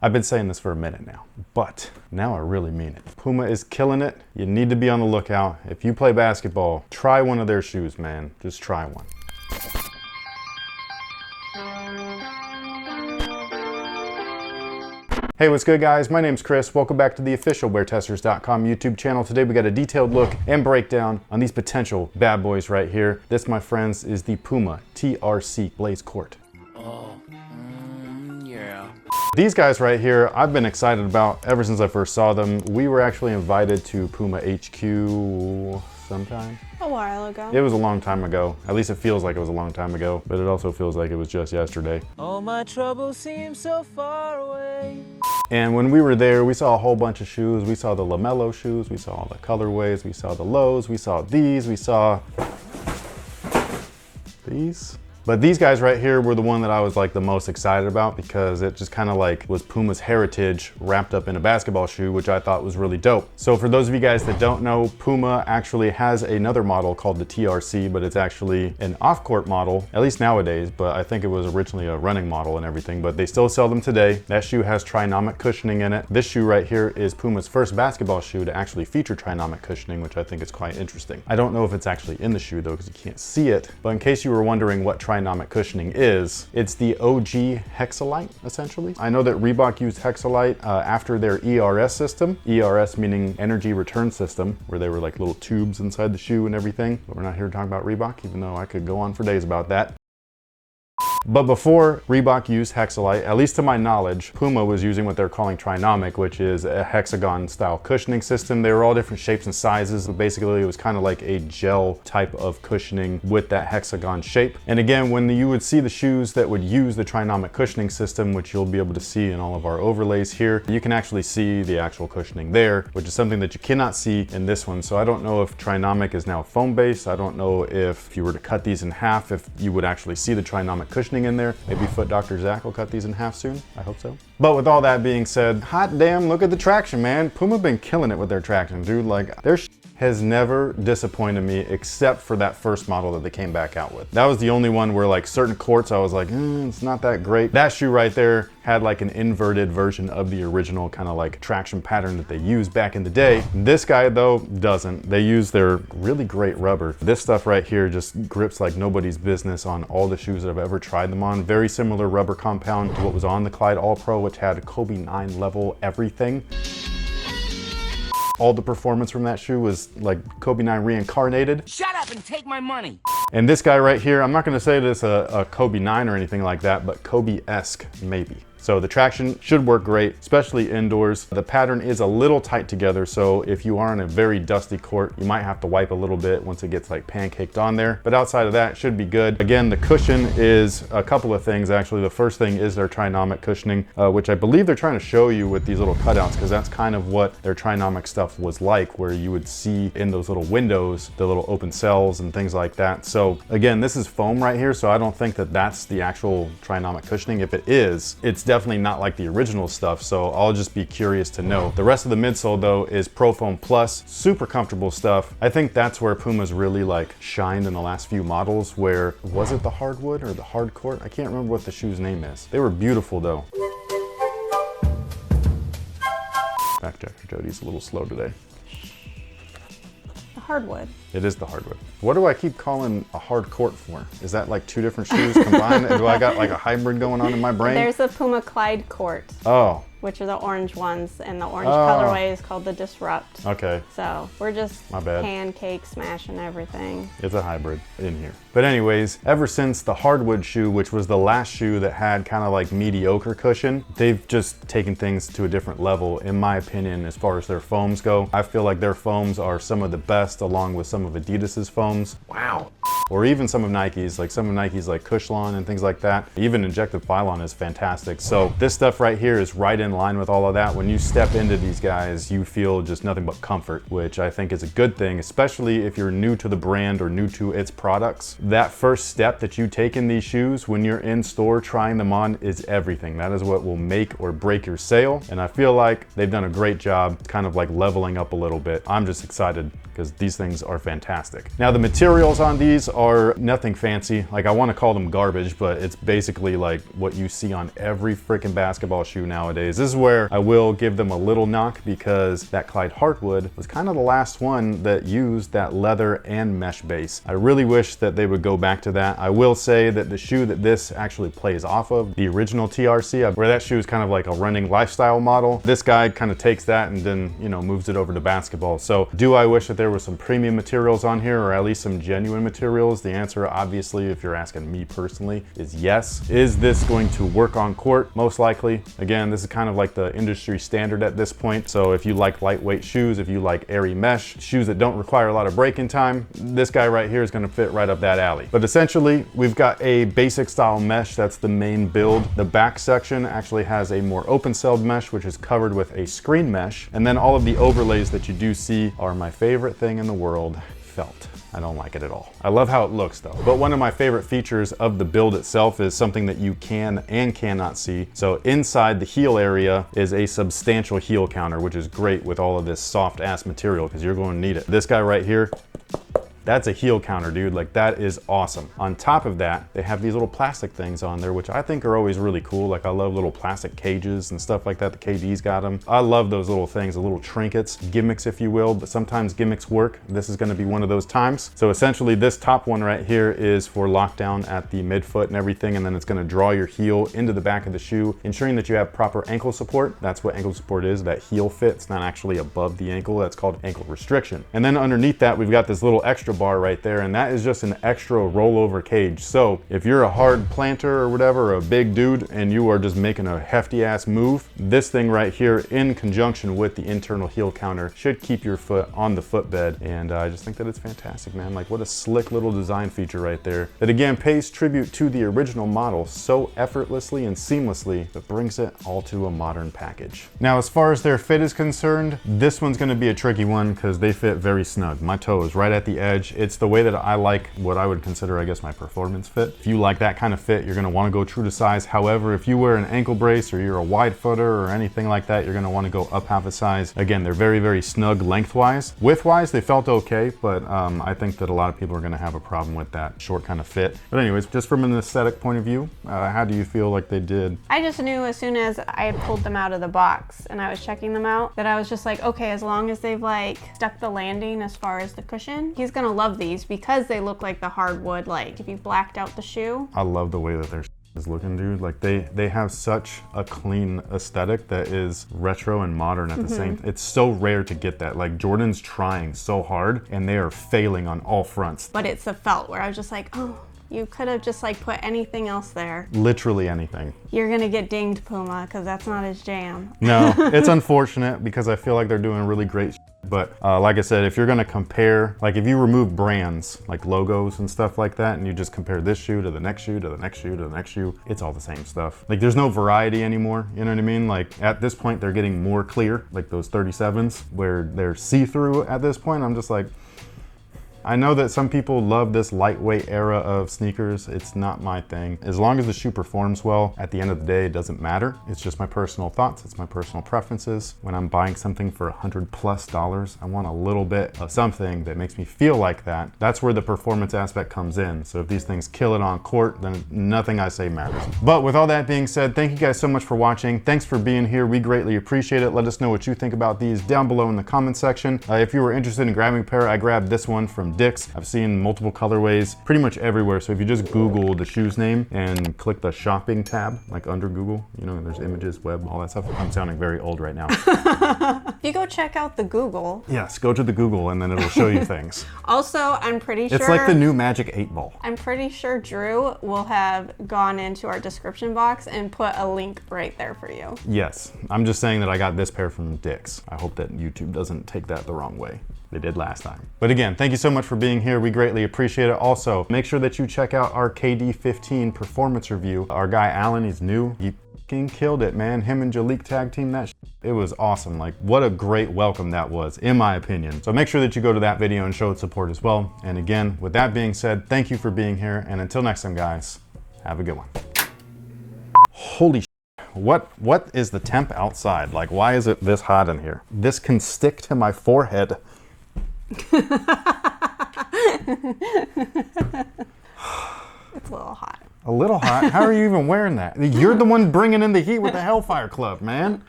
I've been saying this for a minute now, but now I really mean it. Puma is killing it. You need to be on the lookout. If you play basketball, try one of their shoes, man. Just try one. Hey, what's good guys? My name's Chris. Welcome back to the official WearTesters.com YouTube channel. Today we got a detailed look and breakdown on these potential bad boys right here. This, my friends, is the Puma TRC Blaze Court. These guys right here, I've been excited about ever since I first saw them. We were actually invited to Puma HQ sometime. A while ago. It was a long time ago. At least it feels like it was a long time ago, but it also feels like it was just yesterday. All my troubles seem so far away. And when we were there, we saw a whole bunch of shoes. We saw the LaMelo shoes, we saw all the colorways, we saw the lows, we saw these, we saw these. But these guys right here were the one that I was like the most excited about because it just kind of like was Puma's heritage wrapped up in a basketball shoe, which I thought was really dope. So for those of you guys that don't know, Puma actually has another model called the TRC, but it's actually an off-court model, at least nowadays, but I think it was originally a running model and everything, but they still sell them today. That shoe has trinomic cushioning in it. This shoe right here is Puma's first basketball shoe to actually feature trinomic cushioning, which I think is quite interesting. I don't know if it's actually in the shoe though, because you can't see it, but in case you were wondering what trinomic cushioning is, it's the OG Hexalite, essentially. I know that Reebok used Hexalite after their ERS system, ERS meaning energy return system, where they were like little tubes inside the shoe and everything, but we're not here to talk about Reebok, even though I could go on for days about that. But before Reebok used Hexalite, at least to my knowledge, Puma was using what they're calling trinomic, which is a hexagon style cushioning system. They were all different shapes and sizes, but basically it was kind of like a gel type of cushioning with that hexagon shape. And again, when you would see the shoes that would use the trinomic cushioning system, which you'll be able to see in all of our overlays here, you can actually see the actual cushioning there, which is something that you cannot see in this one. So I don't know if trinomic is now foam based. I don't know if you were to cut these in half, if you would actually see the trinomic cushioning in there. Maybe Foot Dr. Zach will cut these in half soon. I hope so. But with all that being said, hot damn, look at the traction, man. Puma been killing it with their traction, dude. Like, their has never disappointed me except for that first model that they came back out with. That was the only one where like certain courts I was like, it's not that great. That shoe right there had like an inverted version of the original kind of like traction pattern that they used back in the day. This guy though doesn't. They use their really great rubber. This stuff right here just grips like nobody's business on all the shoes that I've ever tried them on. Very similar rubber compound to what was on the Clyde All Pro, which had Kobe 9 level everything. All the performance from that shoe was like Kobe 9 reincarnated. Shut up and take my money. And this guy right here, I'm not gonna say this a Kobe 9 or anything like that, but Kobe-esque maybe. So the traction should work great, especially indoors. The pattern is a little tight together, so if you are in a very dusty court, you might have to wipe a little bit once it gets like pancaked on there. But outside of that, it should be good. Again, the cushion is a couple of things actually. The first thing is their trinomic cushioning, which I believe they're trying to show you with these little cutouts, because that's kind of what their trinomic stuff was like, where you would see in those little windows, the little open cells and things like that. So again, this is foam right here, so I don't think that that's the actual trinomic cushioning. If it is, it's definitely not like the original stuff, so I'll just be curious to know. The rest of the midsole though is Pro Foam Plus, super comfortable stuff. I think that's where Puma's really like shined in the last few models, where, was it the hardwood or the hard court? I can't remember what the shoe's name is. They were beautiful though. Backjacker Jody's a little slow today. Hardwood. It is the hardwood. What do I keep calling a hard court for? Is that like two different shoes combined? Do I got like a hybrid going on in my brain? There's the Puma Clyde Court. Oh. Which are the orange ones, and the orange colorway is called the Disrupt. Okay. So we're just my bad. Pancake smashing everything. It's a hybrid in here. But anyways, ever since the hardwood shoe, which was the last shoe that had kind of like mediocre cushion, they've just taken things to a different level, in my opinion, as far as their foams go. I feel like their foams are some of the best, along with some of Adidas's foams. Wow. Or even some of Nike's, like Cushlon and things like that. Even Injective Phylon is fantastic. So this stuff right here is right in line with all of that. When you step into these guys, you feel just nothing but comfort, which I think is a good thing, especially if you're new to the brand or new to its products. That first step that you take in these shoes when you're in store trying them on is everything. That is what will make or break your sale. And I feel like they've done a great job kind of like leveling up a little bit. I'm just excited because because these things are fantastic. Now the materials on these are nothing fancy. Like, I want to call them garbage, but it's basically like what you see on every freaking basketball shoe nowadays. This is where I will give them a little knock, because that Clyde Hartwood was kind of the last one that used that leather and mesh base. I really wish that they would go back to that. I will say that the shoe that this actually plays off of, the original TRC, where that shoe is kind of like a running lifestyle model, this guy kind of takes that and then, you know, moves it over to basketball. So do I wish that there was some premium materials on here, or at least some genuine materials? The answer, obviously, if you're asking me personally, is yes. Is this going to work on court? Most likely. Again, this is kind of like the industry standard at this point. So if you like lightweight shoes, if you like airy mesh, shoes that don't require a lot of break-in time, this guy right here is going to fit right up that alley. But essentially, we've got a basic style mesh. That's the main build. The back section actually has a more open-celled mesh, which is covered with a screen mesh. And then all of the overlays that you do see are my favorite thing in the world, felt. I don't like it at all. I love how it looks though. But one of my favorite features of the build itself is something that you can and cannot see. So inside the heel area is a substantial heel counter, which is great with all of this soft ass material, because you're going to need it. This guy right here, that's a heel counter, dude. Like, that is awesome. On top of that, they have these little plastic things on there, which I think are always really cool. Like, I love little plastic cages and stuff like that. The KD's got them. I love those little things, the little trinkets, gimmicks, if you will, but sometimes gimmicks work. This is gonna be one of those times. So essentially, this top one right here is for lockdown at the midfoot and everything, and then it's gonna draw your heel into the back of the shoe, ensuring that you have proper ankle support. That's what ankle support is, that heel fit. It's not actually above the ankle. That's called ankle restriction. And then underneath that, we've got this little extra bar right there, and that is just an extra rollover cage. So if you're a hard planter or whatever, or a big dude, and you are just making a hefty ass move, this thing right here in conjunction with the internal heel counter should keep your foot on the footbed. And I just think that it's fantastic, man. Like, what a slick little design feature right there, that again pays tribute to the original model so effortlessly and seamlessly, that brings it all to a modern package. Now, as far as their fit is concerned, this one's going to be a tricky one, because they fit very snug. My toe is right at the edge. It's the way that I like what I would consider, I guess, my performance fit. If you like that kind of fit, you're going to want to go true to size. However, if you wear an ankle brace, or you're a wide footer or anything like that, you're going to want to go up half a size. Again, they're very, very snug lengthwise. Widthwise, they felt okay, but I think that a lot of people are going to have a problem with that short kind of fit. But anyways, just from an aesthetic point of view, how do you feel like they did? I just knew as soon as I had pulled them out of the box and I was checking them out, that I was just like, okay, as long as they've like stuck the landing as far as the cushion, he's gonna love these, because they look like the hardwood, like if you blacked out the shoe. I love the way that they're is looking, dude. Like, they have such a clean aesthetic that is retro and modern at the same. It's so rare to get that. Like, Jordan's trying so hard and they are failing on all fronts. But it's the felt where I was just like, oh, you could have just like put anything else there. Literally anything. You're gonna get dinged, Puma, because that's not his jam. No, it's unfortunate, because I feel like they're doing really great. But like I said, if you're gonna compare, like if you remove brands, like logos and stuff like that, and you just compare this shoe to the next shoe, to the next shoe, to the next shoe, it's all the same stuff. Like, there's no variety anymore, you know what I mean? Like, at this point, they're getting more clear, like those 37s, where they're see-through at this point. I'm just like, I know that some people love this lightweight era of sneakers. It's not my thing. As long as the shoe performs well, at the end of the day, it doesn't matter. It's just my personal thoughts. It's my personal preferences. When I'm buying something for $100+, I want a little bit of something that makes me feel like that. That's where the performance aspect comes in. So if these things kill it on court, then nothing I say matters. But with all that being said, thank you guys so much for watching. Thanks for being here. We greatly appreciate it. Let us know what you think about these down below in the comment section. If you were interested in grabbing a pair, I grabbed this one from Dick's. I've seen multiple colorways pretty much everywhere. So if you just Google the shoe's name and click the shopping tab, like under Google, you know, there's images, web, all that stuff. I'm sounding very old right now. If you go check out the Google. Yes, go to the Google and then it'll show you things. Also, I'm pretty sure. It's like the new Magic 8-Ball. I'm pretty sure Drew will have gone into our description box and put a link right there for you. Yes, I'm just saying that I got this pair from Dick's. I hope that YouTube doesn't take that the wrong way. They did last time. But again, thank you so much for being here. We greatly appreciate it. Also, make sure that you check out our KD15 performance review. Our guy Alan, he's new. He fucking killed it, man. Him and Jalik tag team that shit. It was awesome. Like, what a great welcome that was, in my opinion. So make sure that you go to that video and show it support as well. And again, with that being said, thank you for being here. And until next time, guys, have a good one. Holy shit. What is the temp outside? Like, why is it this hot in here? This can stick to my forehead. It's a little hot. A little hot? How are you even wearing that? You're the one bringing in the heat with the Hellfire Club, man.